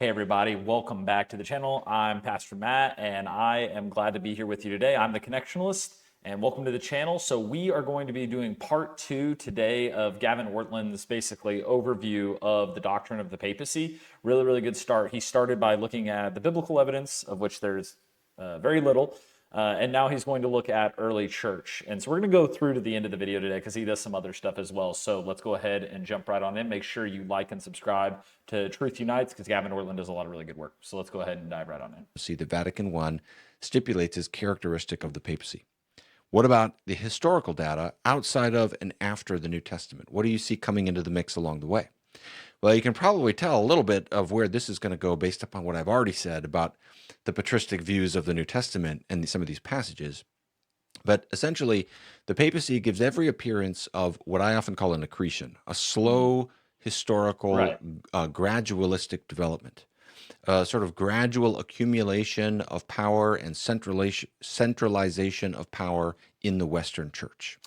Hey everybody, welcome back to the channel. I'm Pastor Matt and I am glad to be here with you today. I'm the Connectionalist and welcome to the channel. So we are going to be doing part 2 today of Gavin Ortlund's basically overview of the doctrine of the papacy. Really good start. He started by looking at the biblical evidence, of which there's very little. And now he's going to look at early church. And so we're going to go through to the end of the video today because he does some other stuff as well. So let's go ahead and jump right on in. Make sure you like and subscribe to Truth Unites because Gavin Ortlund does a lot of really good work. So let's go ahead and dive right on in. See, the Vatican I stipulates as characteristic of the papacy. What about the historical data outside of and after the New Testament? What do you see coming into the mix along the way? Well, you can probably tell a little bit of where this is going to go based upon what I've already said about the patristic views of the New Testament and some of these passages. But essentially, the papacy gives every appearance of what I often call an accretion, a slow, historical, gradualistic development, a sort of gradual accumulation of power and centralization of power in the Western Church.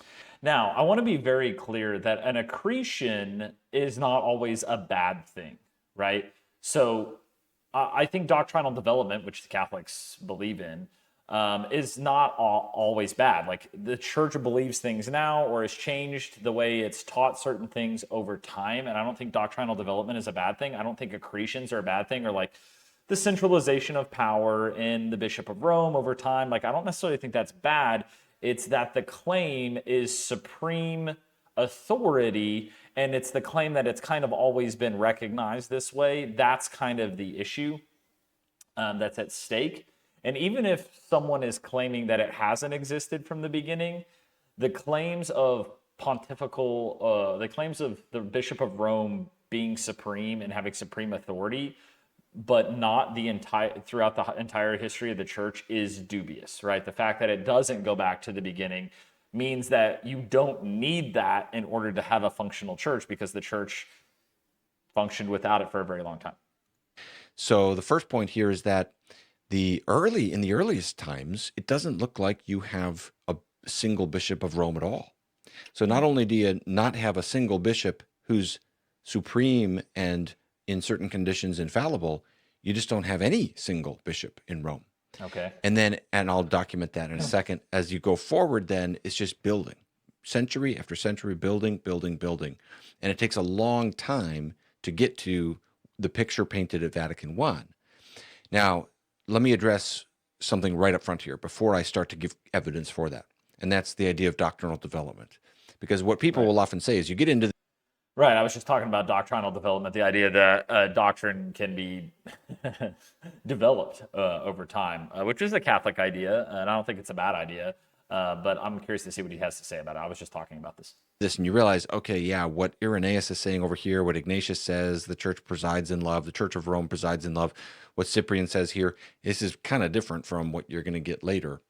Now, I want to be very clear that an accretion is not always a bad thing, right? So I think doctrinal development, which the Catholics believe in, is not always bad. Like the church believes things now or has changed the way it's taught certain things over time. And I don't think doctrinal development is a bad thing. I don't think accretions are a bad thing, or like the centralization of power in the Bishop of Rome over time. Like I don't necessarily think that's bad. It's that the claim is supreme authority, and it's the claim that it's kind of always been recognized this way. That's kind of the issue that's at stake. And even if someone is claiming that it hasn't existed from the beginning, the claims of the claims of the Bishop of Rome being supreme and having supreme authority, but not throughout the entire history of the church, is dubious, right? The fact that it doesn't go back to the beginning means that you don't need that in order to have a functional church, because the church functioned without it for a very long time. So the first point here is that in the earliest times, it doesn't look like you have a single bishop of Rome at all. So not only do you not have a single bishop who's supreme and in certain conditions infallible, you just don't have any single bishop in Rome. Okay. And I'll document that in a second. As you go forward, then it's just building, century after century, building. And it takes a long time to get to the picture painted at Vatican I. Now, let me address something right up front here before I start to give evidence for that. And that's the idea of doctrinal development. Because what people will often say is you get into Right, I was just talking about doctrinal development, the idea that doctrine can be developed over time, which is a Catholic idea, and I don't think it's a bad idea, but I'm curious to see what he has to say about it. I was just talking about this. and you realize, okay, yeah, what Irenaeus is saying over here, what Ignatius says, the church presides in love, the Church of Rome presides in love, what Cyprian says here, this is kind of different from what you're going to get later.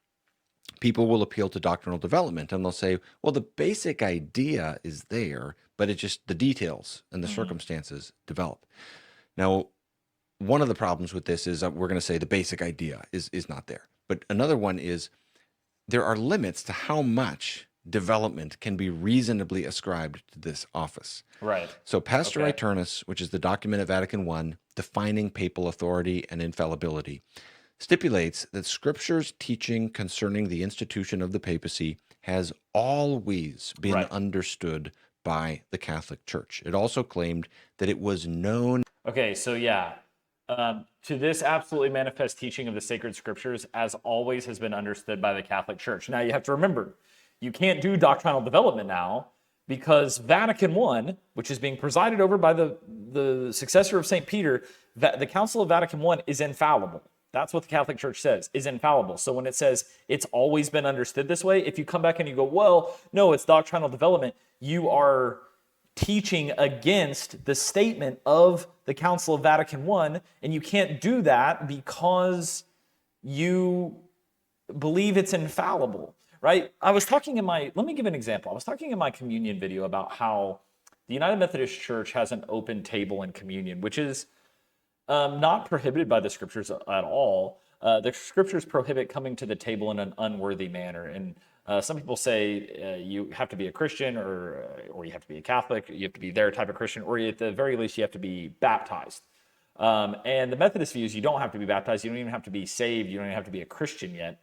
People will appeal to doctrinal development and they'll say, well, the basic idea is there, but it's just the details and the circumstances develop. Now, one of the problems with this is we're going to say the basic idea is not there. But another one is there are limits to how much development can be reasonably ascribed to this office. Right. So Pastor Aeternus, which is the document of Vatican I defining papal authority and infallibility, stipulates that Scripture's teaching concerning the institution of the papacy has always been understood by the Catholic Church. It also claimed that it was known. Okay, so yeah, to this absolutely manifest teaching of the sacred scriptures, as always, has been understood by the Catholic Church. Now, you have to remember, you can't do doctrinal development now because Vatican I, which is being presided over by the successor of St. Peter, the Council of Vatican I is infallible. That's what the Catholic Church says, is infallible. So when it says it's always been understood this way, if you come back and you go, well, no, it's doctrinal development, you are teaching against the statement of the Council of Vatican I, and you can't do that because you believe it's infallible, right? let me give an example. I was talking in my communion video about how the United Methodist Church has an open table in communion, which is not prohibited by the scriptures at all. The scriptures prohibit coming to the table in an unworthy manner. And some people say you have to be a Christian or you have to be a Catholic, you have to be their type of Christian, or at the very least you have to be baptized. And the Methodist view is you don't have to be baptized. You don't even have to be saved. You don't even have to be a Christian yet.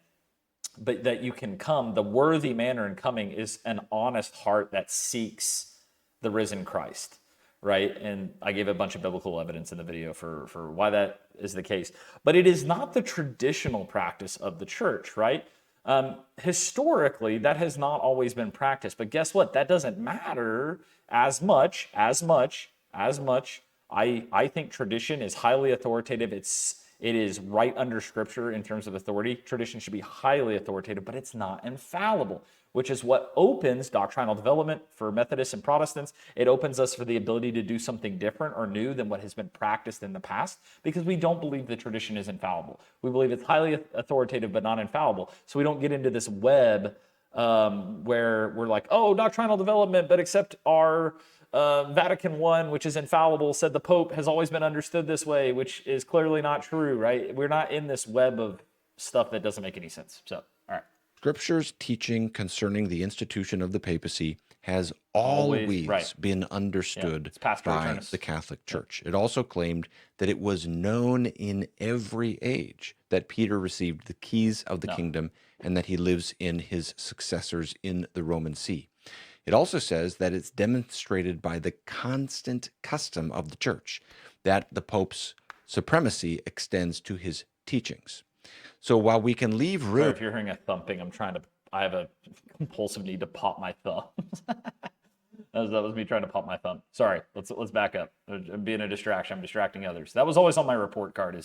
But that you can come. The worthy manner in coming is an honest heart that seeks the risen Christ, right? And I gave a bunch of biblical evidence in the video for why that is the case. But it is not the traditional practice of the church, right? Historically, that has not always been practiced. But guess what? That doesn't matter as much. I think tradition is highly authoritative. It is right under Scripture in terms of authority. Tradition should be highly authoritative, but it's not infallible, which is what opens doctrinal development for Methodists and Protestants. It opens us for the ability to do something different or new than what has been practiced in the past, because we don't believe the tradition is infallible. We believe it's highly authoritative but not infallible. So we don't get into this web where we're like, oh, doctrinal development, but except our Vatican I, which is infallible, said the Pope has always been understood this way, which is clearly not true, right? We're not in this web of stuff that doesn't make any sense. So, all right. Scripture's teaching concerning the institution of the papacy has always right. been understood by the Catholic Church. It also claimed that it was known in every age that Peter received the keys of the kingdom and that he lives in his successors in the Roman See. It also says that it's demonstrated by the constant custom of the church that the Pope's supremacy extends to his teachings. So while we can leave room... Sorry, if you're hearing a thumping, I have a compulsive need to pop my thumb. That was me trying to pop my thumb. Sorry, let's back up. I'm being a distraction. I'm distracting others. That was always on my report card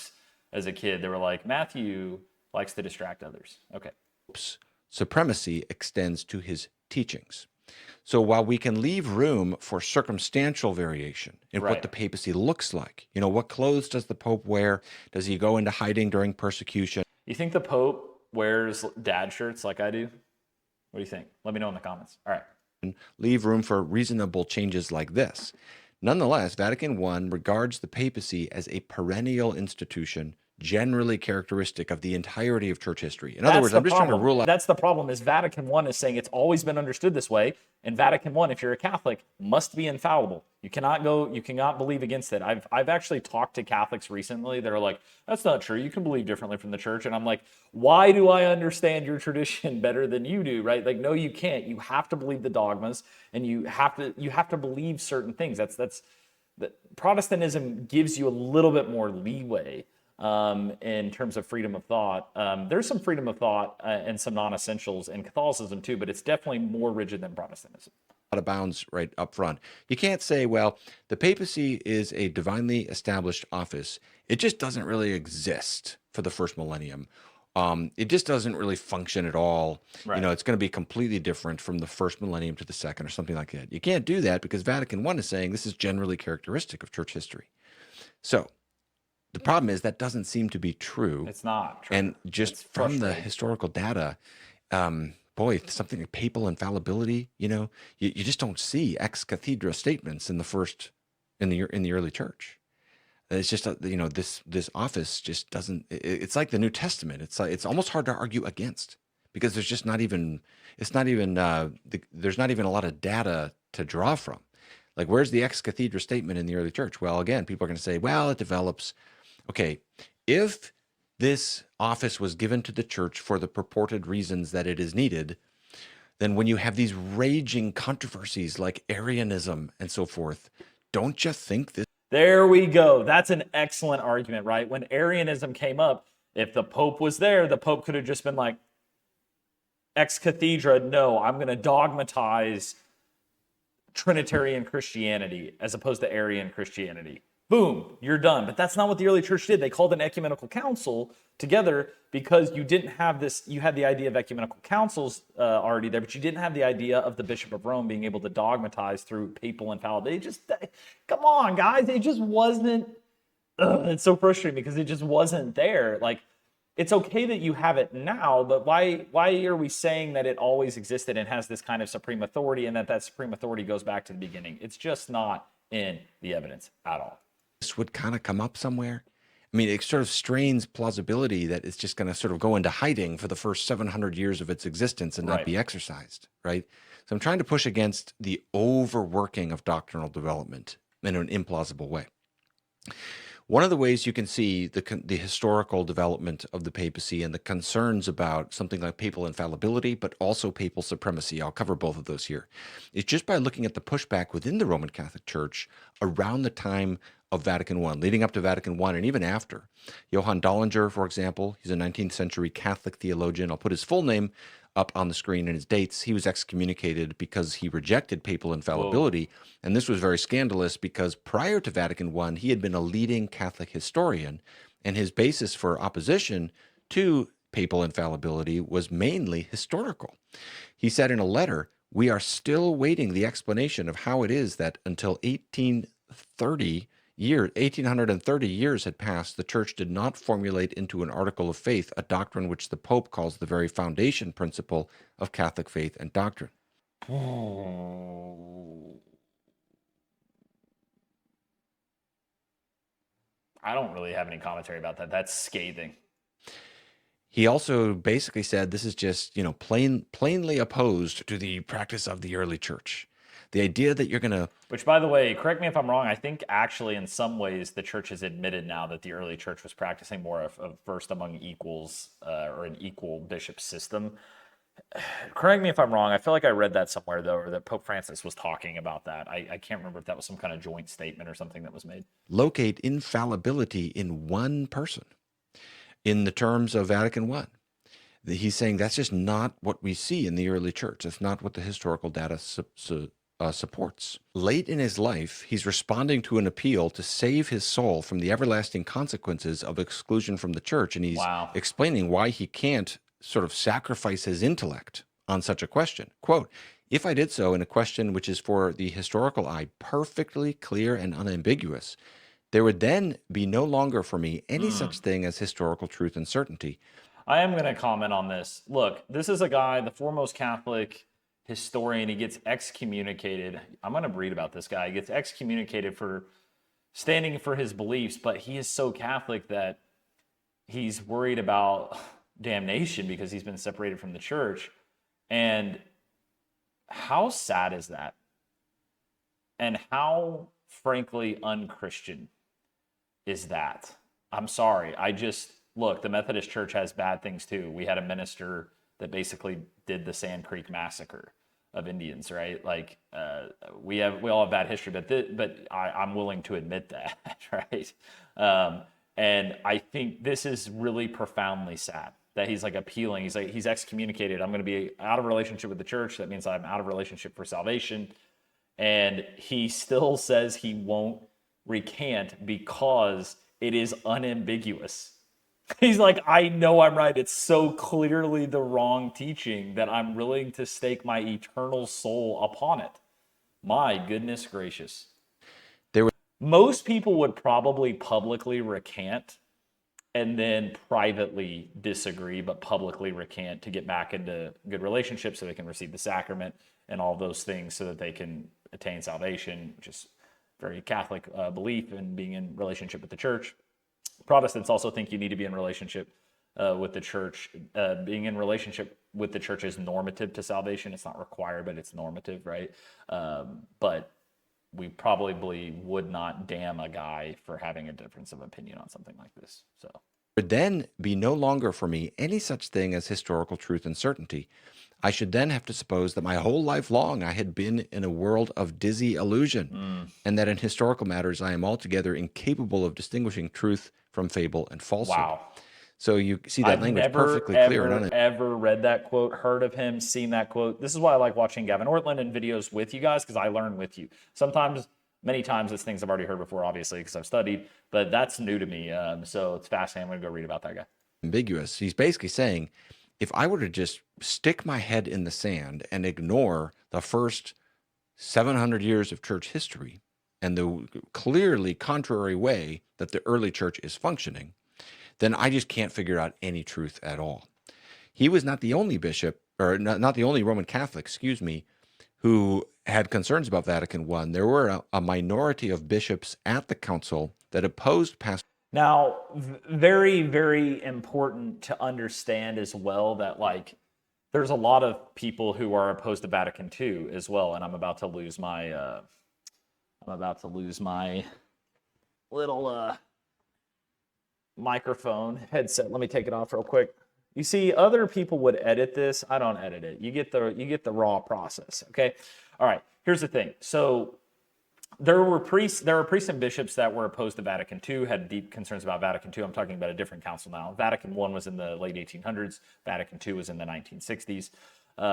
as a kid. They were like, Matthew likes to distract others. Okay. Supremacy extends to his teachings. So while we can leave room for circumstantial variation in what the papacy looks like, what clothes does the Pope wear? Does he go into hiding during persecution? You think the Pope wears dad shirts like I do? What do you think? Let me know in the comments. All right. Leave room for reasonable changes like this. Nonetheless, Vatican I regards the papacy as a perennial institution generally characteristic of the entirety of church history. In other words, I'm just trying to rule out... That's the problem, is Vatican I is saying it's always been understood this way, and Vatican I, if you're a Catholic, must be infallible. You cannot believe against it. I've actually talked to Catholics recently that are like, that's not true. You can believe differently from the church. And I'm like, why do I understand your tradition better than you do, right? Like, no, you can't. You have to believe the dogmas, and you have to believe certain things. Protestantism gives you a little bit more leeway in terms of freedom of thought. There's some freedom of thought and some non-essentials in Catholicism too, but it's definitely more rigid than Protestantism. Out of bounds right up front. You can't say, well, the papacy is a divinely established office. It just doesn't really exist for the first millennium. It just doesn't really function at all. Right. It's going to be completely different from the first millennium to the second or something like that. You can't do that because Vatican I is saying this is generally characteristic of church history. So the problem is that doesn't seem to be true. It's not true. And just from the historical data, boy, something like papal infallibility, you just don't see ex cathedra statements in the early church. It's just this office just doesn't. It's like the New Testament. It's almost hard to argue against because there's just not even. It's not even. There's not even a lot of data to draw from. Like, where's the ex cathedra statement in the early church? Well, again, people are going to say, well, it develops. Okay, if this office was given to the church for the purported reasons that it is needed, then when you have these raging controversies like Arianism and so forth, don't you think this? There we go. That's an excellent argument, right? When Arianism came up, if the Pope was there, the Pope could have just been like, ex cathedra, no, I'm going to dogmatize Trinitarian Christianity as opposed to Arian Christianity. Boom, you're done. But that's not what the early church did. They called an ecumenical council together because you didn't have this. You had the idea of ecumenical councils already there, but you didn't have the idea of the Bishop of Rome being able to dogmatize through papal infallibility. Come on, guys. It just wasn't. It's so frustrating because it just wasn't there. Like, it's okay that you have it now, but why are we saying that it always existed and has this kind of supreme authority and that supreme authority goes back to the beginning? It's just not in the evidence at all. This would kind of come up somewhere. I mean, it sort of strains plausibility that it's just going to sort of go into hiding for the first 700 years of its existence and not be exercised, right? So I'm trying to push against the overworking of doctrinal development in an implausible way. One of the ways you can see the historical development of the papacy and the concerns about something like papal infallibility, but also papal supremacy, I'll cover both of those here, is just by looking at the pushback within the Roman Catholic Church around the time of Vatican I, leading up to Vatican I, and even after. Johann Dollinger, for example, he's a 19th century Catholic theologian. I'll put his full name up on the screen and his dates. He was excommunicated because he rejected papal Whoa. infallibility. And this was very scandalous because prior to Vatican I, he had been a leading Catholic historian, and his basis for opposition to papal infallibility was mainly historical. He said in a letter, "We are still waiting the explanation of how it is that until 1830 years had passed, the church did not formulate into an article of faith a doctrine which the Pope calls the very foundation principle of Catholic faith and doctrine." I don't really have any commentary about that. That's scathing. He also basically said this is just, plainly opposed to the practice of the early church. The idea that you're going to Which, by the way, correct me if I'm wrong, I think actually in some ways the church has admitted now that the early church was practicing more of first among equals or an equal bishop system. Correct me if I'm wrong. I feel like I read that somewhere, though, or that Pope Francis was talking about that. I can't remember if that was some kind of joint statement or something that was made. locate infallibility in one person in the terms of Vatican I. He's saying that's just not what we see in the early church. That's not what the historical data supports. Late in his life, he's responding to an appeal to save his soul from the everlasting consequences of exclusion from the church, and he's Wow. explaining why he can't sort of sacrifice his intellect on such a question. Quote, "If I did so in a question which is for the historical eye perfectly clear and unambiguous, there would then be no longer for me any such thing as historical truth and certainty." I am going to comment on this. Look, this is a guy, the foremost Catholic historian. He gets excommunicated. I'm going to read about this guy. He gets excommunicated for standing for his beliefs, but he is so Catholic that he's worried about damnation because he's been separated from the church. And how sad is that? And how, frankly, unchristian is that? I'm sorry. Look, the Methodist Church has bad things too. We had a minister that basically did the Sand Creek massacre of Indians, right? Like we all have bad history, but I'm willing to admit that, right? And I think this is really profoundly sad that he's like appealing. He's excommunicated. I'm going to be out of relationship with the church. That means I'm out of relationship for salvation. And he still says he won't recant because it is unambiguous. He's like, I know I'm right. It's so clearly the wrong teaching that I'm willing to stake my eternal soul upon it. My goodness gracious. There was Most people would probably publicly recant and then privately disagree, but publicly recant to get back into good relationships so they can receive the sacrament and all those things so that they can attain salvation, which is very Catholic belief in being in relationship with the church. Protestants also think you need to be in relationship with the church. Being in relationship with the church is normative to salvation. It's not required, but it's normative, right? But we probably would not damn a guy for having a difference of opinion on something like this. So would then be no longer for me any such thing as historical truth and certainty. I should then have to suppose that my whole life long I had been in a world of dizzy illusion, and that in historical matters I am altogether incapable of distinguishing truth from fable and falsehood. wow. So you see that I've language never, perfectly clear and ever read that quote, heard of him, seen that quote. This is why I like watching Gavin Ortlund and videos with you guys, because I learn with you. Sometimes, many times, it's things I've already heard before, obviously, because I've studied, but that's new to me. So it's fascinating. I'm going to go read about that guy. ambiguous. He's basically saying, if I were to just stick my head in the sand and ignore the first 700 years of church history and the clearly contrary way that the early church is functioning, then I just can't figure out any truth at all. He was not the only bishop, or not the only Roman Catholic, excuse me, who had concerns about Vatican I. There were a minority of bishops at the council that opposed pastoral. Now, very, very important to understand as well that like there's a lot of people who are opposed to Vatican II as well, and I'm about to lose my little microphone headset. Let me take it off real quick. You see, other people would edit this. I don't edit it. You get the raw process. Okay. All right. Here's the thing. So there were priests and bishops that were opposed to Vatican II, had deep concerns about Vatican II. I'm talking about a different council now. Vatican I was in the late 1800s. Vatican II was in the 1960s.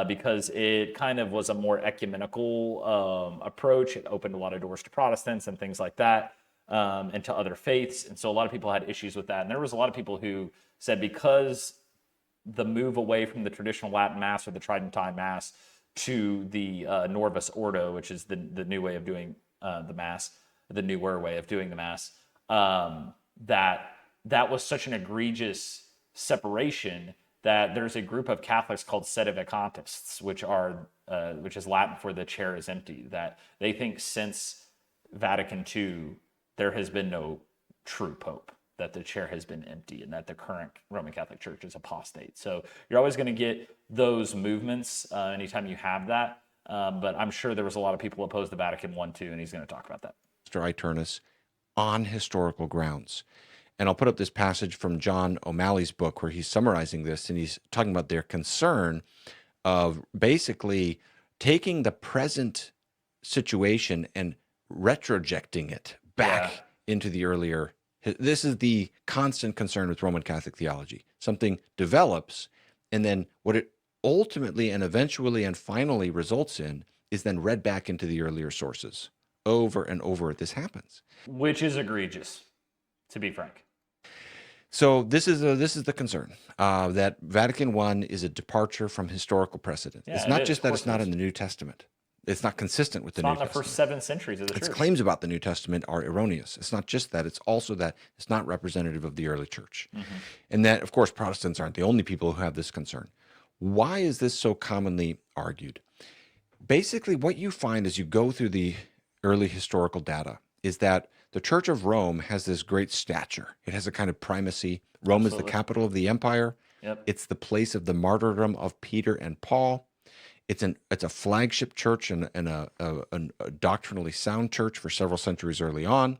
Because it kind of was a more ecumenical approach. It opened a lot of doors to Protestants and things like that, and to other faiths. And so a lot of people had issues with that. And there was a lot of people who said because the move away from the traditional Latin Mass or the Tridentine Mass to the Norvis Ordo, which is the new way of doing the Mass, the newer way of doing the Mass, that was such an egregious separation that there's a group of Catholics called sedevacantists, which is Latin for the chair is empty, that they think since Vatican II, there has been no true pope, that the chair has been empty, and that the current Roman Catholic Church is apostate. So you're always going to get those movements anytime you have that. But I'm sure there was a lot of people opposed to Vatican I, too, and he's going to talk about that. Mr. Iternus, on historical grounds. And I'll put up this passage from John O'Malley's book where he's summarizing this, and he's talking about their concern of basically taking the present situation and retrojecting it back into the earlier. This is the constant concern with Roman Catholic theology. Something develops, and then what it ultimately and eventually and finally results in is then read back into the earlier sources. Over and over this happens. Which is egregious, to be frank. So this is the concern that Vatican I is a departure from historical precedent. Yeah, it's not just that it's not in the New Testament. It's not consistent with the New Testament. It's not in the first 7 centuries of the church. Its claims about the New Testament are erroneous. It's not just that. It's also that it's not representative of the early church. Mm-hmm. And that, of course, Protestants aren't the only people who have this concern. Why is this so commonly argued? Basically, what you find as you go through the early historical data is that the Church of Rome has this great stature. It has a kind of primacy. Rome is the capital of the empire. Yep. It's the place of the martyrdom of Peter and Paul. It's a flagship church and a doctrinally sound church for several centuries early on.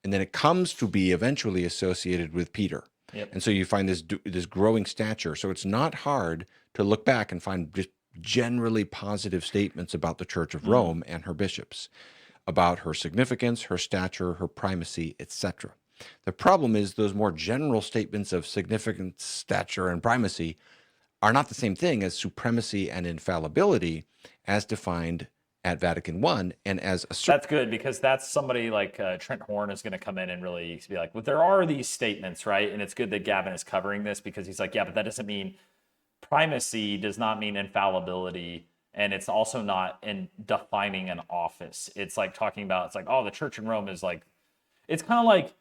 And then it comes to be eventually associated with Peter. Yep. And so you find this growing stature. So it's not hard to look back and find just generally positive statements about the Church of Rome and her bishops, about her significance, her stature, her primacy, etc. The problem is those more general statements of significance, stature, and primacy are not the same thing as supremacy and infallibility as defined at Vatican I and as a That's good, because that's somebody like Trent Horn is going to come in and really be like, well, there are these statements, right? And it's good that Gavin is covering this, because he's like, yeah, but that doesn't mean primacy does not mean infallibility. And it's also not in defining an office. It's like talking about, it's like, oh, the church in Rome is like, it's kind of like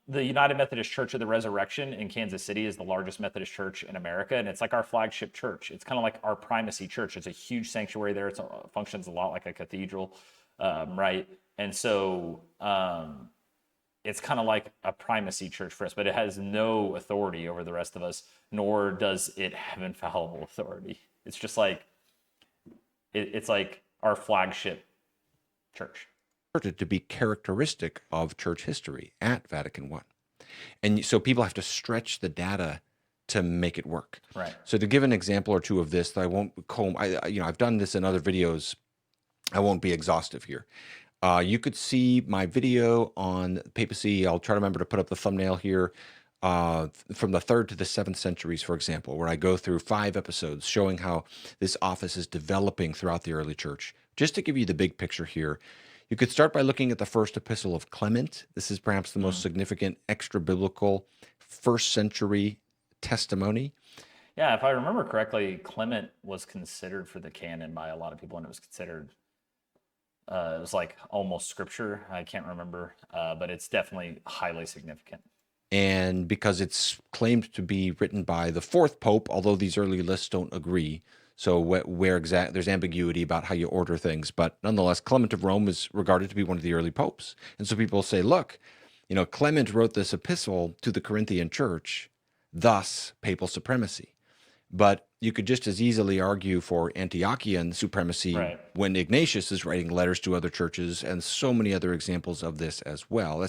the United Methodist Church of the Resurrection in Kansas City is the largest Methodist church in America. And it's like our flagship church. It's kind of like our primacy church. It's a huge sanctuary there. It functions a lot like a cathedral, right? And so it's kind of like a primacy church for us, but it has no authority over the rest of us, nor does it have infallible authority. It's just like, it's like our flagship church. To be characteristic of church history at Vatican I. And so people have to stretch the data to make it work. Right. So to give an example or two of this, that I won't comb, I've done this in other videos. I won't be exhaustive here. You could see my video on papacy. I'll try to remember to put up the thumbnail here. From the 3rd to the 7th centuries, for example, where I go through 5 episodes showing how this office is developing throughout the early church. Just to give you the big picture here, you could start by looking at the first epistle of Clement. This is perhaps the most significant extra-biblical 1st century testimony. Yeah, if I remember correctly, Clement was considered for the canon by a lot of people, and it was considered, it was like almost scripture. I can't remember, but it's definitely highly significant. And because it's claimed to be written by the 4th pope, although these early lists don't agree. So there's ambiguity about how you order things. But nonetheless, Clement of Rome is regarded to be one of the early popes. And so people say, look, Clement wrote this epistle to the Corinthian church, thus papal supremacy. But you could just as easily argue for Antiochian supremacy when Ignatius is writing letters to other churches, and so many other examples of this as well.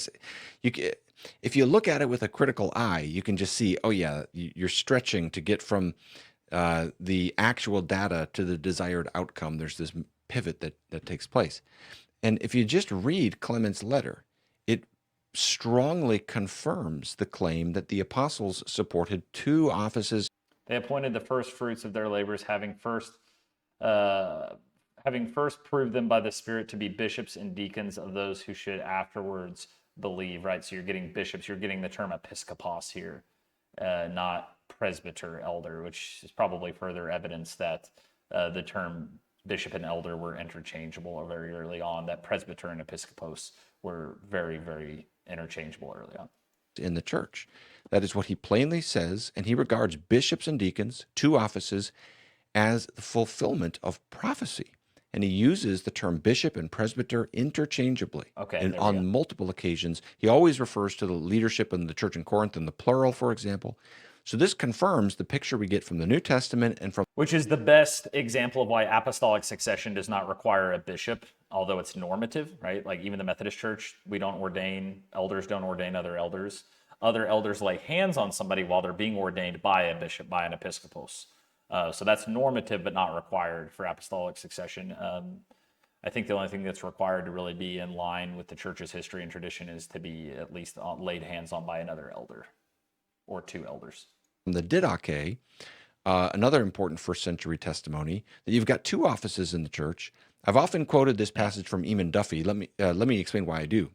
If you look at it with a critical eye, you can just see, oh yeah, you're stretching to get from the actual data to the desired outcome. There's this pivot that takes place. And if you just read Clement's letter, it strongly confirms the claim that the apostles supported two offices. They appointed the first fruits of their labors, uh, having first proved them by the Spirit to be bishops and deacons of those who should afterwards believe. Right, so you're getting bishops. You're getting the term episkopos here, not presbyter, elder, which is probably further evidence that the term bishop and elder were interchangeable very early on, that presbyter and episcopos were very, very interchangeable early on. In the church. That is what he plainly says, and he regards bishops and deacons, two offices, as the fulfillment of prophecy. And he uses the term bishop and presbyter interchangeably. Okay, and there we on go. multiple occasions. He always refers to the leadership in the church in Corinth in the plural, for example. So this confirms the picture we get from the New Testament and from Which is the best example of why apostolic succession does not require a bishop, although it's normative, right? Like even the Methodist Church, we don't ordain, elders don't ordain other elders. Other elders lay hands on somebody while they're being ordained by a bishop, by an episcopos. So that's normative, but not required for apostolic succession. I think the only thing that's required to really be in line with the church's history and tradition is to be at least laid hands on by another elder or two elders. the Didache, another important first century testimony, that you've got two offices in the church. I've often quoted this passage from Eamon Duffy. Let me explain why I do.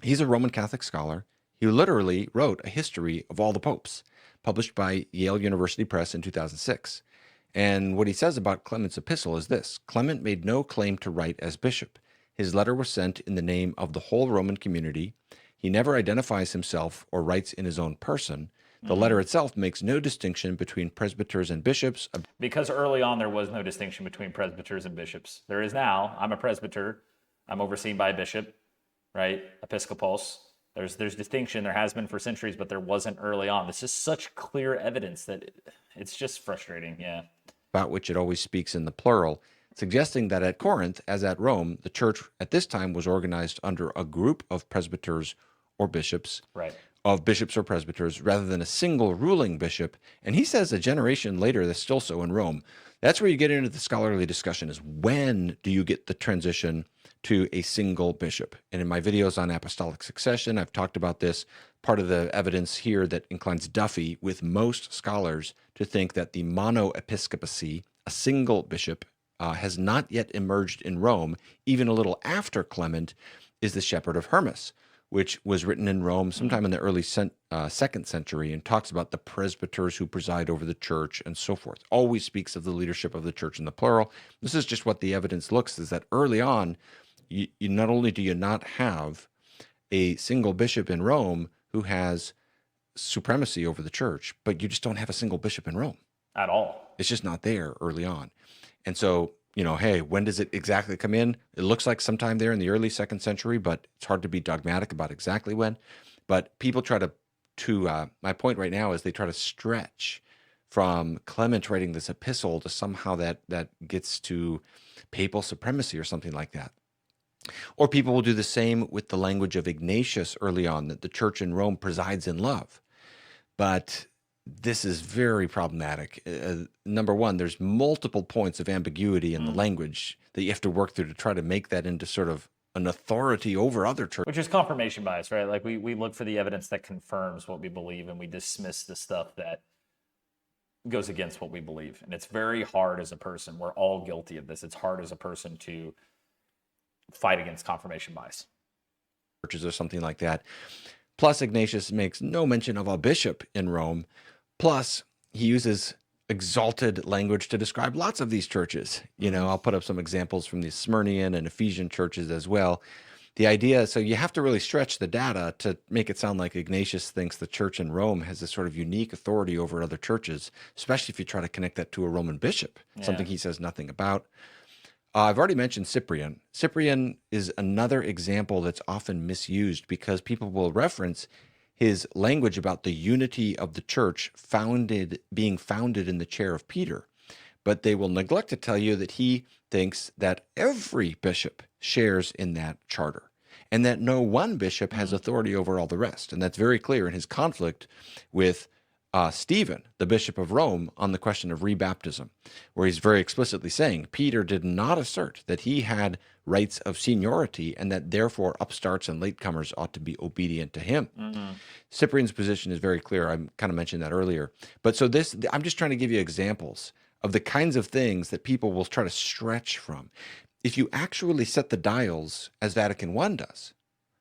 He's a Roman Catholic scholar. He literally wrote a history of all the popes, published by Yale University Press in 2006. And what he says about Clement's epistle is this: Clement made no claim to write as bishop. His letter was sent in the name of the whole Roman community. He never identifies himself or writes in his own person. The letter itself makes no distinction between presbyters and bishops. Because early on there was no distinction between presbyters and bishops. There is now. I'm a presbyter. I'm overseen by a bishop, right? Episcopos. There's distinction. There has been for centuries, but there wasn't early on. This is such clear evidence that it's just frustrating. Yeah. About which it always speaks in the plural, suggesting that at Corinth, as at Rome, the church at this time was organized under a group of presbyters or bishops, Right. of bishops or presbyters, rather than a single ruling bishop. And he says a generation later, that's still so in Rome. That's where you get into the scholarly discussion, is when do you get the transition to a single bishop? And in my videos on apostolic succession, I've talked about this. Part of the evidence here that inclines Duffy with most scholars to think that the monoepiscopacy, a single bishop, has not yet emerged in Rome, even a little after Clement, is the Shepherd of Hermas, which was written in Rome sometime in the early second century and talks about the presbyters who preside over the church and so forth. Always speaks of the leadership of the church in the plural. This is just what the evidence looks, is that early on, you not only do you not have a single bishop in Rome who has supremacy over the church, but you just don't have a single bishop in Rome. At all. It's just not there early on. And so, hey, when does it exactly come in? It looks like sometime there in the early second century, but it's hard to be dogmatic about exactly when. But people try to my point right now is they try to stretch from Clement writing this epistle to somehow that gets to papal supremacy or something like that. Or people will do the same with the language of Ignatius early on, that the church in Rome presides in love. But this is very problematic. Number one, there's multiple points of ambiguity in the language that you have to work through to try to make that into sort of an authority over other churches. Which is confirmation bias, right? Like we look for the evidence that confirms what we believe and we dismiss the stuff that goes against what we believe. And it's very hard as a person. We're all guilty of this. It's hard as a person to fight against confirmation bias. Churches or something like that. Plus, Ignatius makes no mention of a bishop in Rome. Plus, he uses exalted language to describe lots of these churches. I'll put up some examples from the Smyrnian and Ephesian churches as well. The idea, so you have to really stretch the data to make it sound like Ignatius thinks the church in Rome has this sort of unique authority over other churches, especially if you try to connect that to a Roman bishop, something he says nothing about. I've already mentioned Cyprian. Cyprian is another example that's often misused because people will reference his language about the unity of the church being founded in the chair of Peter. But they will neglect to tell you that he thinks that every bishop shares in that charter. and that no one bishop has authority over all the rest. And that's very clear in his conflict with Stephen, the Bishop of Rome, on the question of rebaptism, where he's very explicitly saying Peter did not assert that he had rights of seniority and that therefore upstarts and latecomers ought to be obedient to him. Cyprian's position is very clear. I kind of mentioned that earlier. But so I'm just trying to give you examples of the kinds of things that people will try to stretch from. If you actually set the dials as Vatican I does,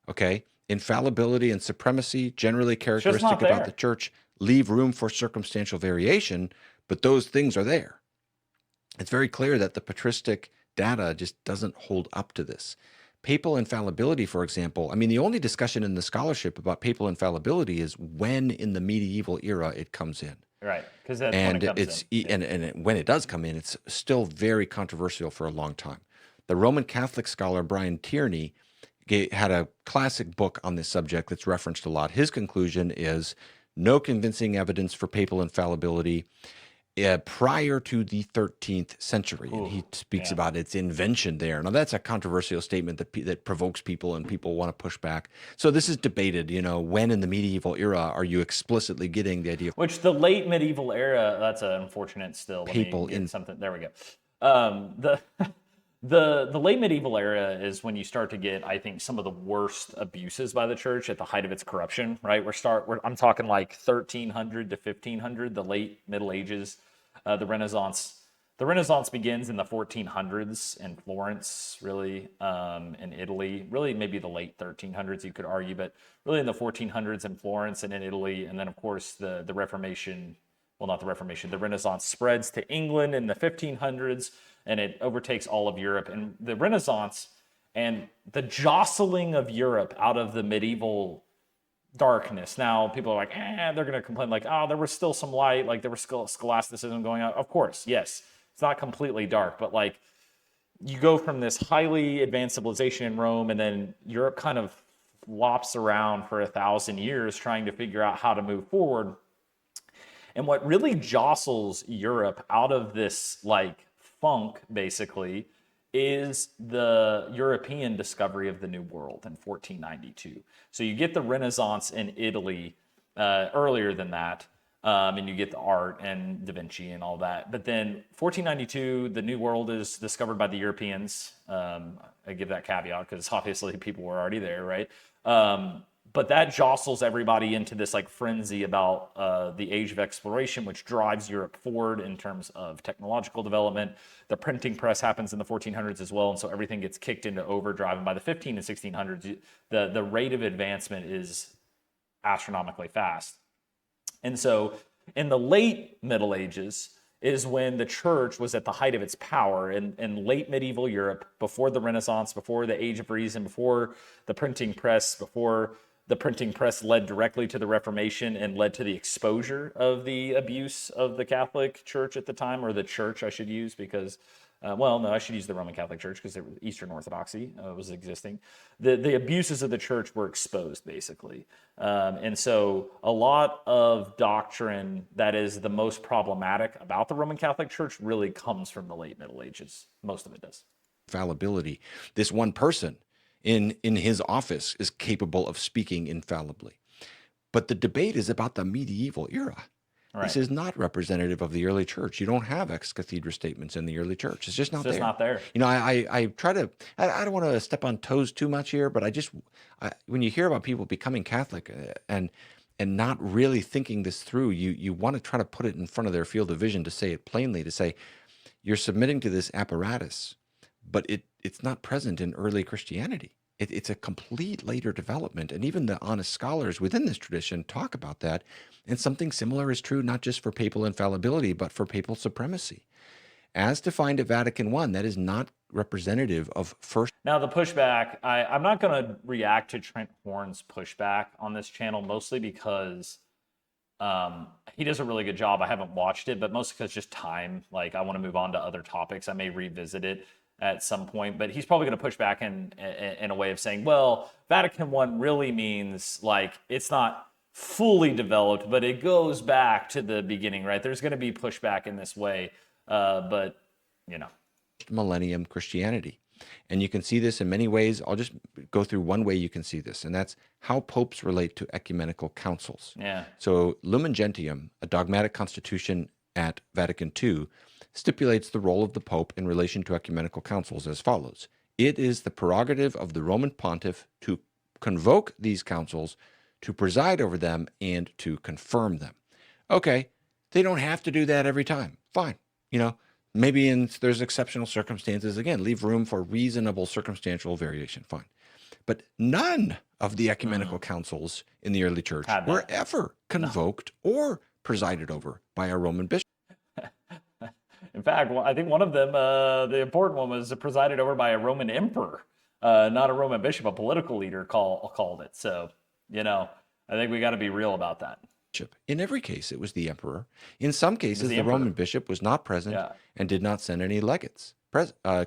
okay, infallibility and supremacy, generally characteristic about the church, leave room for circumstantial variation, but those things are there. It's very clear that the patristic data just doesn't hold up to this. Papal infallibility, for example, I mean, the only discussion in the scholarship about papal infallibility is when in the medieval era it comes in. Right, because that's And when it comes in. and when it does come in, it's still very controversial for a long time. The Roman Catholic scholar Brian Tierney had a classic book on this subject that's referenced a lot. His conclusion is no convincing evidence for papal infallibility prior to the 13th century. And he speaks about its invention there. Now, that's a controversial statement that provokes people and people want to push back. So this is debated, when in the medieval era are you explicitly getting the idea of Which the late medieval era, that's unfortunate still. Papal in something. There we go. The late medieval era is when you start to get, I think, some of the worst abuses by the church at the height of its corruption, right? I'm talking like 1300 to 1500, the late Middle Ages, the Renaissance. The Renaissance begins in the 1400s in Florence, really, in Italy, really maybe the late 1300s, you could argue, but really in the 1400s in Florence and in Italy. And then, of course, the Reformation, well, not the Reformation, the Renaissance spreads to England in the 1500s, and it overtakes all of Europe. And the Renaissance and the jostling of Europe out of the medieval darkness. Now, people are like, they're going to complain like, there was still some light, like there was scholasticism going on. Of course, yes, it's not completely dark, but like you go from this highly advanced civilization in Rome, and then Europe kind of flops around for 1,000 years trying to figure out how to move forward. And what really jostles Europe out of this like funk, basically, is the European discovery of the New World in 1492. So you get the Renaissance in Italy earlier than that, and you get the art and Da Vinci and all that. But then 1492, the New World is discovered by the Europeans. I give that caveat because obviously people were already there, right? But that jostles everybody into this like frenzy about the age of exploration, which drives Europe forward in terms of technological development. The printing press happens in the 1400s as well, and so everything gets kicked into overdrive. And by the 15 and 1600s, the rate of advancement is astronomically fast. And so in the late Middle Ages is when the church was at the height of its power in late medieval Europe, before the Renaissance, before the Age of Reason, before the printing press, before the printing press led directly to the Reformation and led to the exposure of the abuse of the Catholic Church at the time, or the church I should use, because, I should use the Roman Catholic Church because Eastern Orthodoxy was existing. The abuses of the church were exposed, basically. And so a lot of doctrine that is the most problematic about the Roman Catholic Church really comes from the late Middle Ages. Most of it does. infallibility. This one person in his office is capable of speaking infallibly. But the debate is about the medieval era. Right. This is not representative of the early church. You don't have ex cathedra statements in the early church. It's just not there. It's not there. I try to, I don't want to step on toes too much here, but when you hear about people becoming Catholic and not really thinking this through, you want to try to put it in front of their field of vision to say it plainly, to say, you're submitting to this apparatus, but it's not present in early Christianity. It's a complete later development. And even the honest scholars within this tradition talk about that. And something similar is true not just for papal infallibility, but for papal supremacy. As defined at Vatican I, that is not representative of first. Now, the pushback, I'm not going to react to Trent Horn's pushback on this channel, mostly because he does a really good job. I haven't watched it, but mostly because just time. Like, I want to move on to other topics. I may revisit it at some point, but he's probably going to push back in a way of saying, well, Vatican I really means like it's not fully developed, but it goes back to the beginning, right? There's going to be pushback in this way, but millennium Christianity. And you can see this in many ways. I'll just go through one way you can see this, and that's how popes relate to ecumenical councils. Yeah. So Lumen Gentium, a dogmatic constitution at Vatican II, stipulates the role of the pope in relation to ecumenical councils as follows. It is the prerogative of the Roman pontiff to convoke these councils, to preside over them, and to confirm them. Okay, they don't have to do that every time. Fine. Maybe there's exceptional circumstances. Again, leave room for reasonable circumstantial variation. Fine. But none of the ecumenical councils in the early church were ever convoked or presided over by a Roman bishop. In fact, I think one of them, the important one, was presided over by a Roman emperor, not a Roman bishop. A political leader called it. So, I think we got to be real about that. In every case, it was the emperor. In some cases, the Roman bishop was not present and did not send any legates.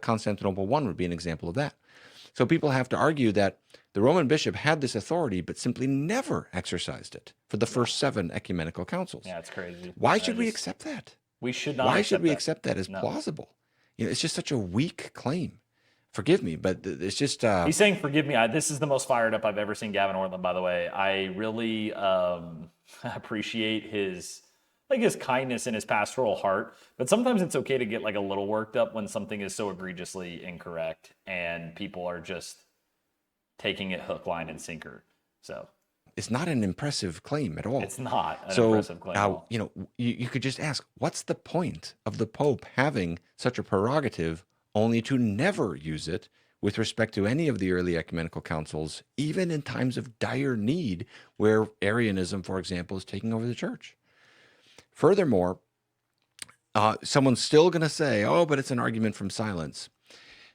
Constantinople I would be an example of that. So people have to argue that the Roman bishop had this authority, but simply never exercised it for the first 7 ecumenical councils. Yeah, it's crazy. Why should we accept that? We should not. Why should we accept that as plausible? It's just such a weak claim. Forgive me, but it's just... He's saying, forgive me. This is the most fired up I've ever seen Gavin Ortlund, by the way. I really appreciate his kindness and his pastoral heart. But sometimes it's okay to get a little worked up when something is so egregiously incorrect and people are just taking it hook, line, and sinker. So... It's not an impressive claim at all. It's not an impressive claim at all. You could just ask, what's the point of the Pope having such a prerogative only to never use it with respect to any of the early ecumenical councils, even in times of dire need where Arianism, for example, is taking over the church? Furthermore, someone's still going to say, oh, but it's an argument from silence.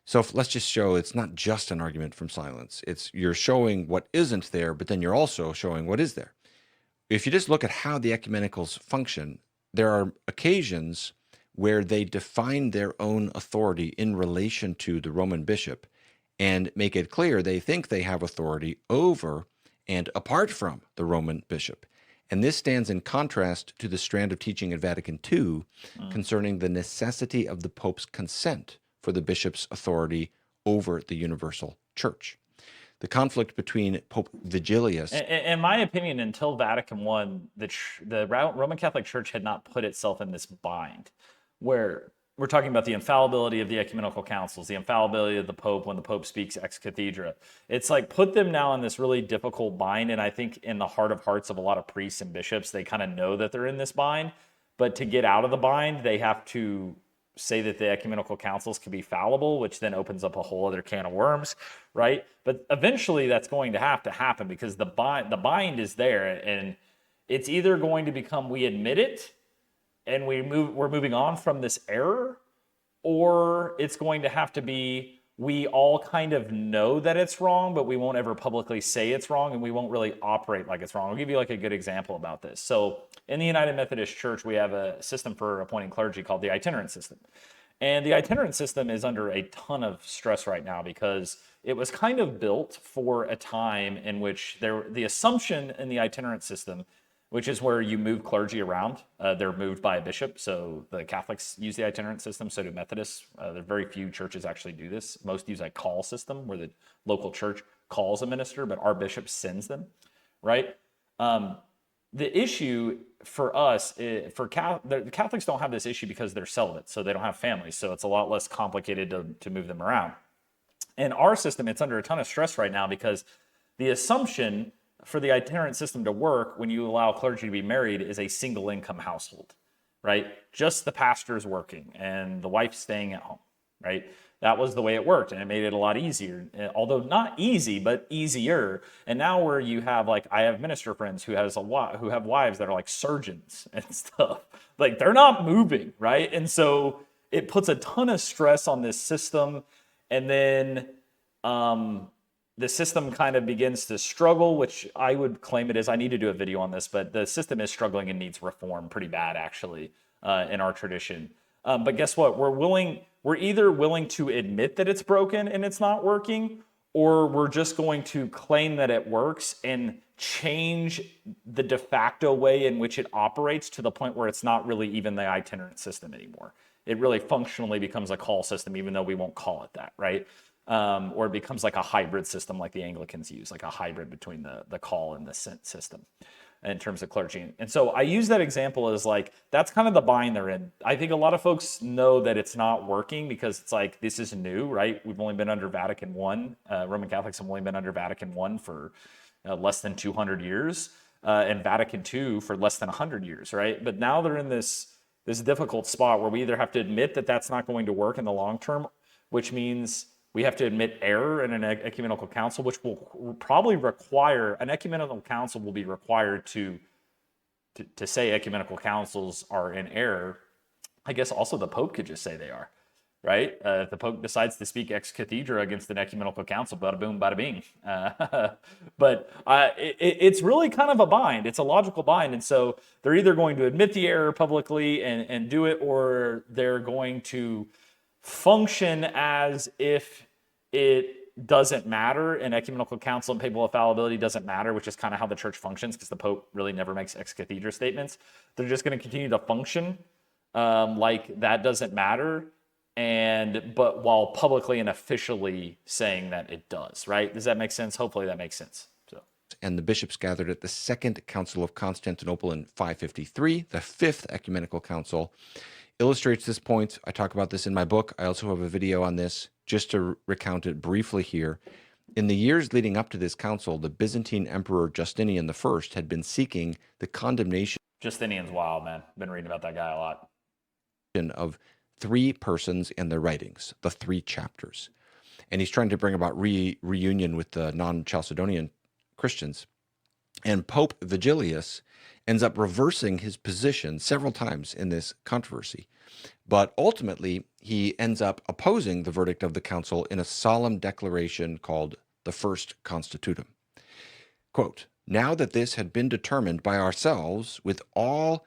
So let's just show it's not just an argument from silence. You're showing what isn't there, but then you're also showing what is there. If you just look at how the ecumenicals function, there are occasions where they define their own authority in relation to the Roman bishop and make it clear they think they have authority over and apart from the Roman bishop. And this stands in contrast to the strand of teaching at Vatican II concerning the necessity of the Pope's consent for the bishop's authority over the universal church. The conflict between Pope Vigilius... In my opinion, until Vatican I, the Roman Catholic Church had not put itself in this bind, where we're talking about the infallibility of the ecumenical councils, the infallibility of the Pope when the Pope speaks ex cathedra. It's put them now in this really difficult bind, and I think in the heart of hearts of a lot of priests and bishops, they kind of know that they're in this bind, but to get out of the bind, they have to say that the ecumenical councils can be fallible, which then opens up a whole other can of worms, right? But eventually that's going to have to happen because the bind is there, and it's either going to become we admit it and we're moving on from this error, or it's going to have to be we all kind of know that it's wrong, but we won't ever publicly say it's wrong, and we won't really operate like it's wrong. I'll give you a good example about this. So in the United Methodist Church, we have a system for appointing clergy called the itinerant system. And the itinerant system is under a ton of stress right now because it was kind of built for a time in which the assumption in the itinerant system, which is where you move clergy around. They're moved by a bishop. So the Catholics use the itinerant system, so do Methodists. There are very few churches actually do this. Most use a call system where the local church calls a minister, but our bishop sends them, right? The issue for us, the Catholics don't have this issue because they're celibate, so they don't have families. So it's a lot less complicated to move them around. In our system, it's under a ton of stress right now because the assumption for the itinerant system to work when you allow clergy to be married is a single income household, right? Just the pastor's working and the wife staying at home, right? That was the way it worked, and it made it a lot easier, although not easy, but easier. And now where you have I have minister friends who have wives that are surgeons and stuff, they're not moving, right? And so it puts a ton of stress on this system, and then the system kind of begins to struggle, which I would claim it is. I need to do a video on this, but the system is struggling and needs reform pretty bad, actually, in our tradition. But guess what? We're either willing to admit that it's broken and it's not working, or we're just going to claim that it works and change the de facto way in which it operates to the point where it's not really even the itinerant system anymore. It really functionally becomes a call system, even though we won't call it that, right? or it becomes like a hybrid system like the Anglicans use, like a hybrid between the call and the sent system in terms of clergy. And so I use that example as like, that's kind of the bind they're in. I think a lot of folks know that it's not working because it's like, this is new, right? We've only been under Vatican I. Roman Catholics have only been under Vatican I for less than 200 years, and Vatican II for less than 100 years, right? But now they're in this difficult spot where we either have to admit that that's not going to work in the long term, which means we have to admit error in an ecumenical council, which will probably require, an ecumenical council will be required to say ecumenical councils are in error. I guess also the Pope could just say they are, right? If the Pope decides to speak ex cathedra against an ecumenical council, bada boom, bada bing. But it's really kind of a bind. It's a logical bind. And so they're either going to admit the error publicly and do it, or they're going to function as if it doesn't matter, and ecumenical council and papal infallibility doesn't matter, which is kind of how the church functions because the Pope really never makes ex cathedra statements. They're just going to continue to function like that doesn't matter, but while publicly and officially saying that it does, right? Does that make sense? Hopefully that makes sense. And the bishops gathered at the Second Council of Constantinople in 553, the Fifth Ecumenical Council, illustrates this point. I talk about this in my book. I also have a video on this, just to recount it briefly here. In the years leading up to this council, the Byzantine Emperor Justinian I had been seeking the condemnation. Justinian's wild, man. Been reading about that guy a lot. Of three persons and their writings, the three chapters. And he's trying to bring about reunion with the non-Chalcedonian Christians. And Pope Vigilius ends up reversing his position several times in this controversy. But ultimately, he ends up opposing the verdict of the council in a solemn declaration called the First Constitutum. Quote, "Now that this had been determined by ourselves with all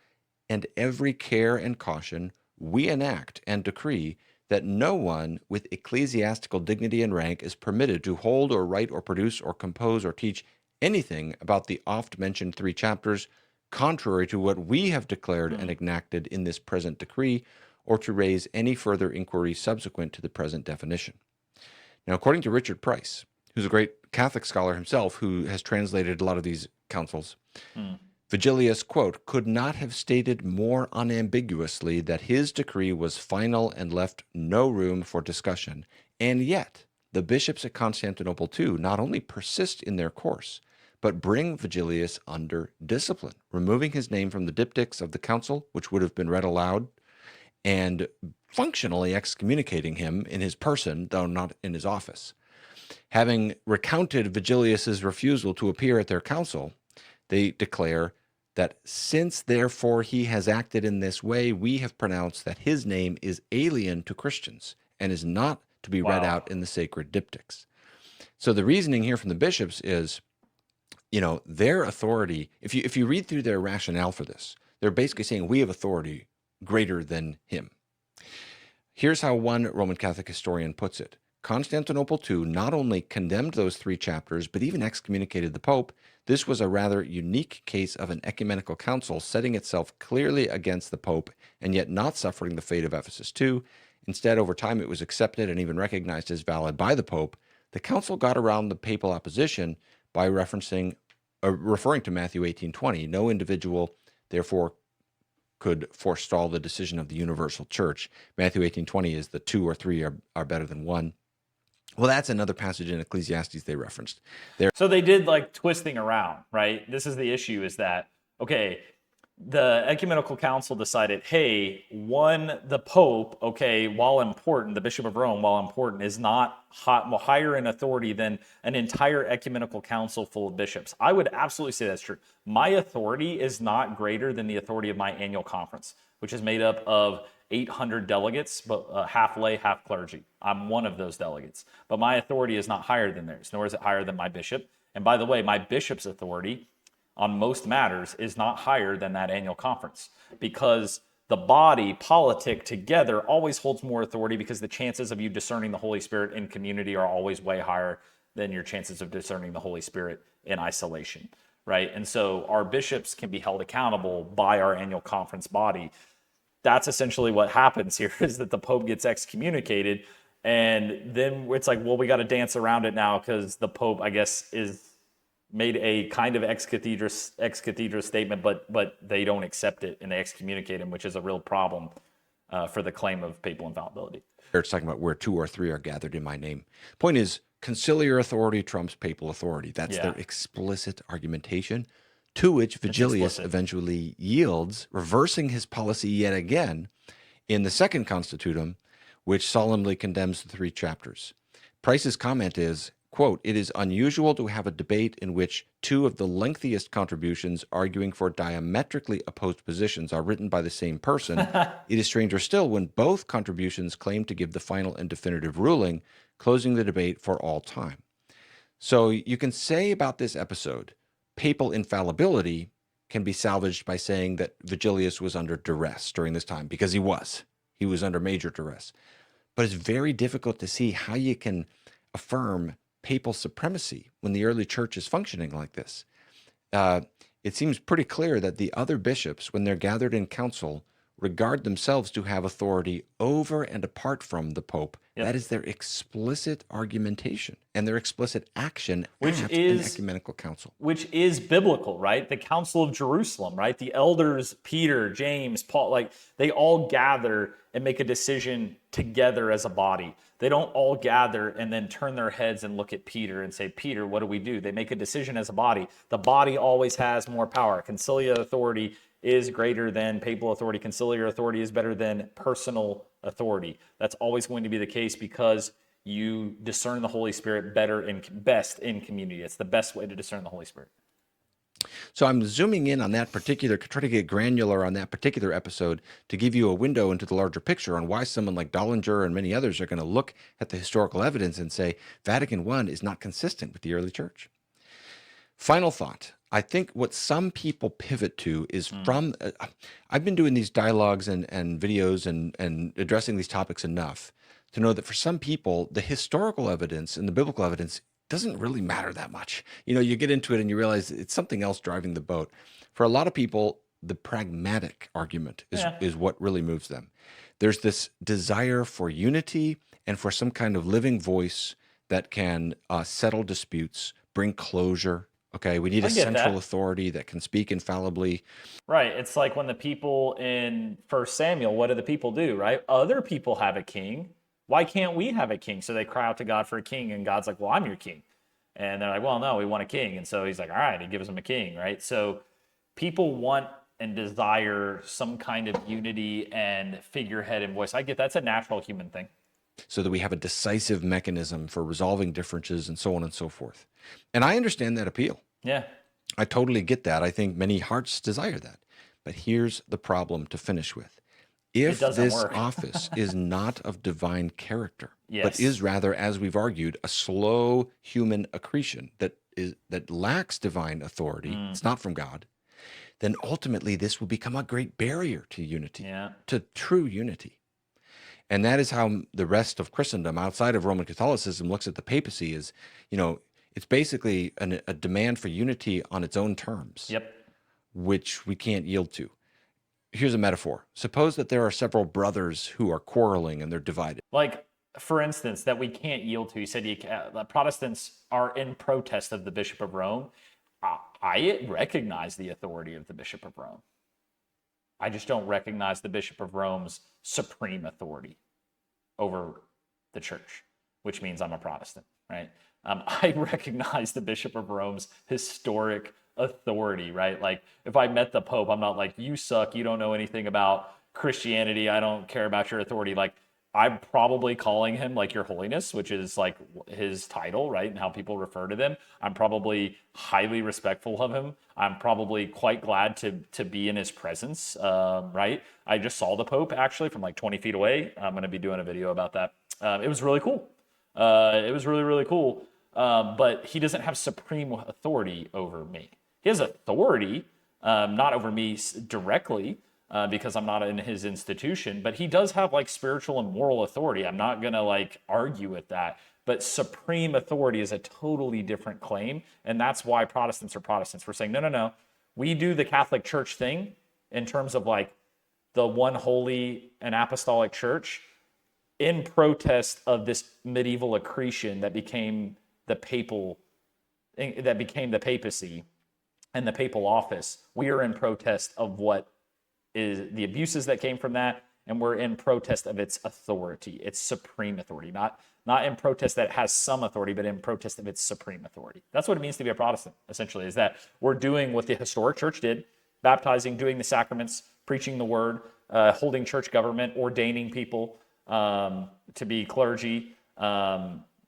and every care and caution, we enact and decree that no one with ecclesiastical dignity and rank is permitted to hold or write or produce or compose or teach anything about the oft-mentioned three chapters, contrary to what we have declared and enacted in this present decree, or to raise any further inquiry subsequent to the present definition." Now, according to Richard Price, who's a great Catholic scholar himself who has translated a lot of these councils, Vigilius, quote, "could not have stated more unambiguously that his decree was final and left no room for discussion. And yet, the bishops at Constantinople too not only persist in their course, but bring Vigilius under discipline, removing his name from the diptychs of the council, which would have been read aloud, and functionally excommunicating him in his person, though not in his office. Having recounted Vigilius's refusal to appear at their council, they declare that since therefore he has acted in this way, we have pronounced that his name is alien to Christians and is not to be read out in the sacred diptychs. So the reasoning here from the bishops is, their authority, if you read through their rationale for this, they're basically saying we have authority greater than him. Here's how one Roman Catholic historian puts it. Constantinople II not only condemned those three chapters, but even excommunicated the Pope. This was a rather unique case of an ecumenical council setting itself clearly against the Pope and yet not suffering the fate of Ephesus II. Instead, over time, it was accepted and even recognized as valid by the Pope. The council got around the papal opposition by referring to Matthew 18:20. No individual, therefore, could forestall the decision of the universal church. Matthew 18:20 is the two or three are better than one. Well, that's another passage in Ecclesiastes they referenced. So they did like twisting around, right? This is the issue, is that, okay, the ecumenical council decided, hey, the Pope, okay, while important, the Bishop of Rome, while important, is not higher in authority than an entire ecumenical council full of bishops. I would absolutely say that's true. My authority is not greater than the authority of my annual conference, which is made up of 800 delegates, but half lay, half clergy. I'm one of those delegates. But my authority is not higher than theirs, nor is it higher than my bishop. And by the way, my bishop's authority on most matters is not higher than that annual conference, because the body politic together always holds more authority, because the chances of you discerning the Holy Spirit in community are always way higher than your chances of discerning the Holy Spirit in isolation, right? And so our bishops can be held accountable by our annual conference body. That's essentially what happens here, is that the Pope gets excommunicated. And then it's like, well, we got to dance around it now because the Pope, I guess, is made a kind of ex cathedra statement, but they don't accept it and they excommunicate him, which is a real problem for the claim of papal infallibility. It's talking about where 2 or 3 are gathered in my name. Point is, conciliar authority trumps papal authority. That's their explicit argumentation, to which Vigilius eventually yields, reversing his policy yet again in the second Constitutum, which solemnly condemns the 3 chapters. Price's comment is, quote, "It is unusual to have a debate in which 2 of the lengthiest contributions arguing for diametrically opposed positions are written by the same person. It is stranger still when both contributions claim to give the final and definitive ruling, closing the debate for all time." So you can say about this episode, papal infallibility can be salvaged by saying that Vigilius was under duress during this time, because he was. He was under major duress. But it's very difficult to see how you can affirm papal supremacy when the early church is functioning like this. It seems pretty clear that the other bishops, when they're gathered in council, regard themselves to have authority over and apart from the Pope. Yep. That is their explicit argumentation and their explicit action at an ecumenical council. Which is biblical, right? The Council of Jerusalem, right? The elders, Peter, James, Paul, like they all gather and make a decision together as a body. They don't all gather and then turn their heads and look at Peter and say, Peter, what do? They make a decision as a body. The body always has more power. Conciliar authority is greater than papal authority. Conciliar authority is better than personal authority. That's always going to be the case because you discern the Holy Spirit best in community. It's the best way to discern the Holy Spirit. So I'm zooming in on that particular, trying to get granular on that particular episode to give you a window into the larger picture on why someone like Dollinger and many others are going to look at the historical evidence and say Vatican I is not consistent with the early church. Final thought. I think what some people pivot to is from, I've been doing these dialogues and videos and addressing these topics enough to know that for some people, the historical evidence and the biblical evidence doesn't really matter that much. You know, you get into it and you realize it's something else driving the boat. For a lot of people, the pragmatic argument is what really moves them. There's this desire for unity and for some kind of living voice that can settle disputes, bring closure. Okay, we need a central authority that can speak infallibly. Right. It's like when the people in 1 Samuel, what do the people do, right? Other people have a king. Why can't we have a king? So they cry out to God for a king, and God's like, well, I'm your king. And they're like, well, no, we want a king. And so he's like, all right, he gives them a king, right? So people want and desire some kind of unity and figurehead and voice. I get that's a natural human thing. So that we have a decisive mechanism for resolving differences and so on and so forth. And I understand that appeal. Yeah. I totally get that. I think many hearts desire that. But here's the problem to finish with. If this office is not of divine character, but is rather, as we've argued, a slow human accretion that lacks divine authority, it's not from God, then ultimately this will become a great barrier to unity, to true unity. And that is how the rest of Christendom outside of Roman Catholicism looks at the papacy is, you know, it's basically a demand for unity on its own terms, which we can't yield to. Here's a metaphor. Suppose that there are several brothers who are quarreling and they're divided. Like, for instance, that we can't yield to. You said Protestants are in protest of the Bishop of Rome. I recognize the authority of the Bishop of Rome. I just don't recognize the Bishop of Rome's supreme authority over the church, which means I'm a Protestant, right? I recognize the Bishop of Rome's historic authority, right? Like if I met the Pope, I'm not like, you suck, you don't know anything about Christianity, I don't care about your authority. Like I'm probably calling him like Your Holiness, which is like his title, right? And how people refer to them. I'm probably highly respectful of him. I'm probably quite glad to be in his presence, right? I just saw the Pope actually from like 20 feet away. I'm going to be doing a video about that. It was really cool. It was really, really cool. But he doesn't have supreme authority over me. He has authority, not over me directly, because I'm not in his institution, but he does have like spiritual and moral authority. I'm not going to like argue with that, but supreme authority is a totally different claim. And that's why Protestants are Protestants. We're saying, no. We do the Catholic Church thing in terms of like the one holy and apostolic church in protest of this medieval accretion that became the papacy and the papal office. We are in protest of what is the abuses that came from that, and we're in protest of its authority, its supreme authority, not in protest that it has some authority, but in protest of its supreme authority. That's what it means to be a Protestant, essentially, is that we're doing what the historic church did, baptizing, doing the sacraments, preaching the word, holding church government, ordaining people to be clergy,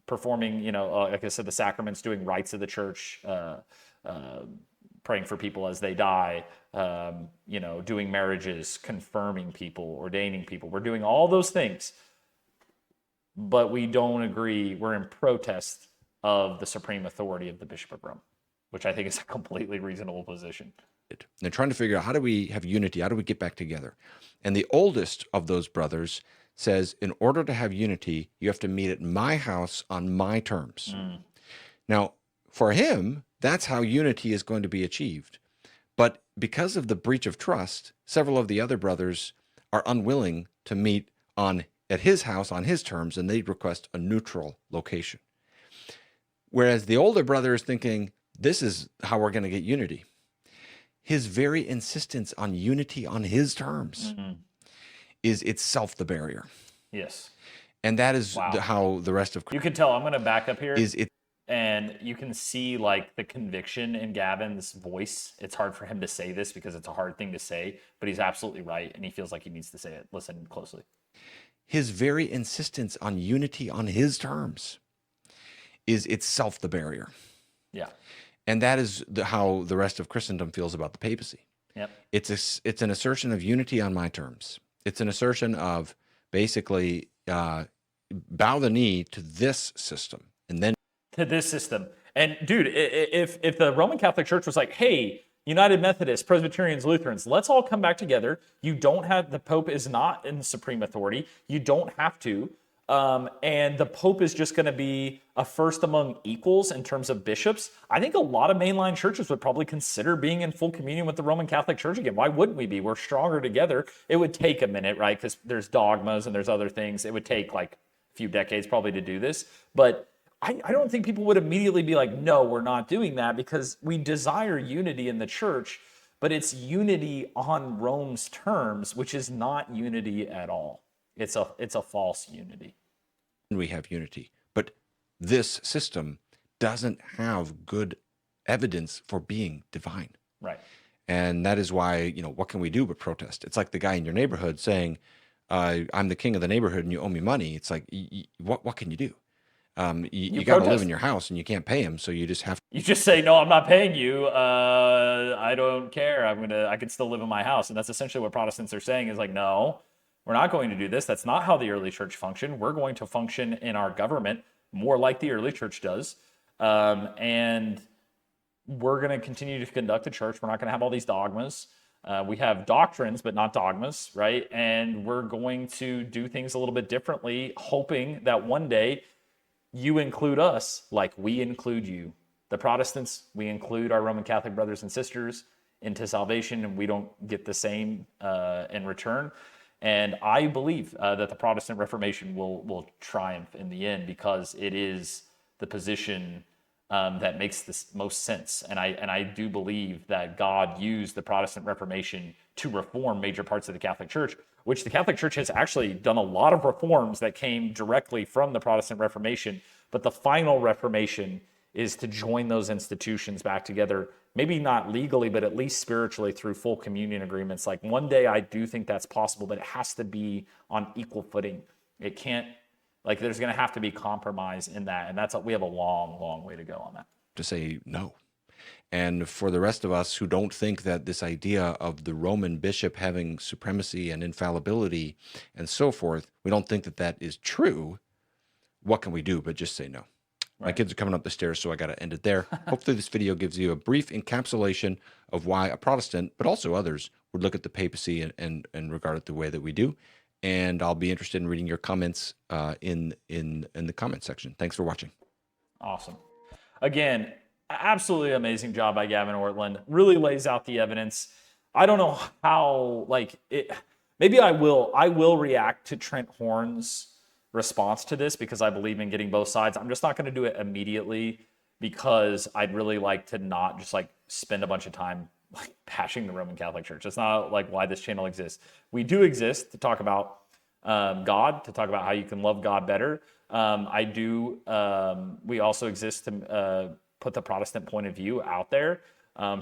performing, like I said, the sacraments, doing rites of the church, praying for people as they die, doing marriages, confirming people, ordaining people. We're doing all those things, but we don't agree. We're in protest of the supreme authority of the Bishop of Rome, which I think is a completely reasonable position. They're trying to figure out, how do we have unity? How do we get back together? And the oldest of those brothers says, in order to have unity, you have to meet at my house on my terms. Now, for him, that's how unity is going to be achieved. But because of the breach of trust, several of the other brothers are unwilling to meet at his house on his terms, and they request a neutral location. Whereas the older brother is thinking, this is how we're going to get unity. His very insistence on unity on his terms is itself the barrier. Yes. And that is how the rest of you can tell. I'm going to back up here. Is it? And you can see like the conviction in Gavin's voice. It's hard for him to say this because it's a hard thing to say, but he's absolutely right, and he feels like he needs to say it. Listen closely. His very insistence on unity on his terms is itself the barrier. Yeah. And that is how the rest of Christendom feels about the papacy. Yep. It's an assertion of unity on my terms. It's an assertion of basically bow the knee to this system, and then to this system. And dude, if the Roman Catholic Church was like, hey, United Methodists, Presbyterians, Lutherans, let's all come back together. You don't have, the Pope is not in the supreme authority. You don't have to. And the Pope is just going to be a first among equals in terms of bishops. I think a lot of mainline churches would probably consider being in full communion with the Roman Catholic Church again. Why wouldn't we be? We're stronger together. It would take a minute, right? Because there's dogmas and there's other things. It would take like a few decades probably to do this. But I don't think people would immediately be like, no, we're not doing that, because we desire unity in the church, but it's unity on Rome's terms, which is not unity at all. It's a false unity. We have unity, but this system doesn't have good evidence for being divine. Right. And that is why, what can we do but protest? It's like the guy in your neighborhood saying, I'm the king of the neighborhood and you owe me money. It's like, what can you do? You got to live in your house and you can't pay him, so you just have to. You just say, no, I'm not paying you. I don't care. I can still live in my house. And that's essentially what Protestants are saying, is like, no, we're not going to do this. That's not how the early church functioned. We're going to function in our government more like the early church does. And we're going to continue to conduct the church. We're not going to have all these dogmas. We have doctrines, but not dogmas, right? And we're going to do things a little bit differently, hoping that one day you include us like we include you. The Protestants, we include our Roman Catholic brothers and sisters into salvation, and we don't get the same in return. And I believe that the Protestant Reformation will triumph in the end, because it is the position that makes the most sense. And I do believe that God used the Protestant Reformation to reform major parts of the Catholic Church, which the Catholic Church has actually done a lot of reforms that came directly from the Protestant Reformation. But the final Reformation is to join those institutions back together, maybe not legally, but at least spiritually through full communion agreements. Like, one day I do think that's possible, but it has to be on equal footing. It can't, like, there's going to have to be compromise in that. And we have a long, long way to go on that. To say no. And for the rest of us who don't think that this idea of the Roman bishop having supremacy and infallibility and so forth, we don't think that that is true. What can we do but just say no? Right. My kids are coming up the stairs, so I got to end it there. Hopefully this video gives you a brief encapsulation of why a Protestant, but also others, would look at the papacy and regard it the way that we do. And I'll be interested in reading your comments in the comment section. Thanks for watching. Awesome. Again, absolutely amazing job by Gavin Ortlund. Really lays out the evidence. I don't know how, maybe I will react to Trent Horn's response to this because I believe in getting both sides. I'm just not going to do it immediately because I'd really like to not just like spend a bunch of time like bashing the Roman Catholic Church. It's not like why this channel exists. We do exist to talk about God, to talk about how you can love God better. We also exist to put the Protestant point of view out there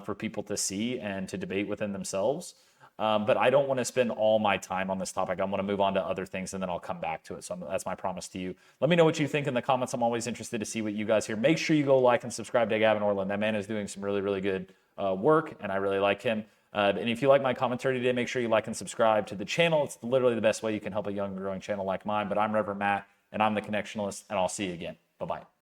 for people to see and to debate within themselves. But I don't want to spend all my time on this topic. I want to move on to other things and then I'll come back to it. So that's my promise to you. Let me know what you think in the comments. I'm always interested to see what you guys hear. Make sure you go like and subscribe to Gavin Ortlund. That man is doing some really, really good work and I really like him. And if you like my commentary today, make sure you like and subscribe to the channel. It's literally the best way you can help a young growing channel like mine. But I'm Reverend Matt and I'm the Connectionalist and I'll see you again. Bye-bye.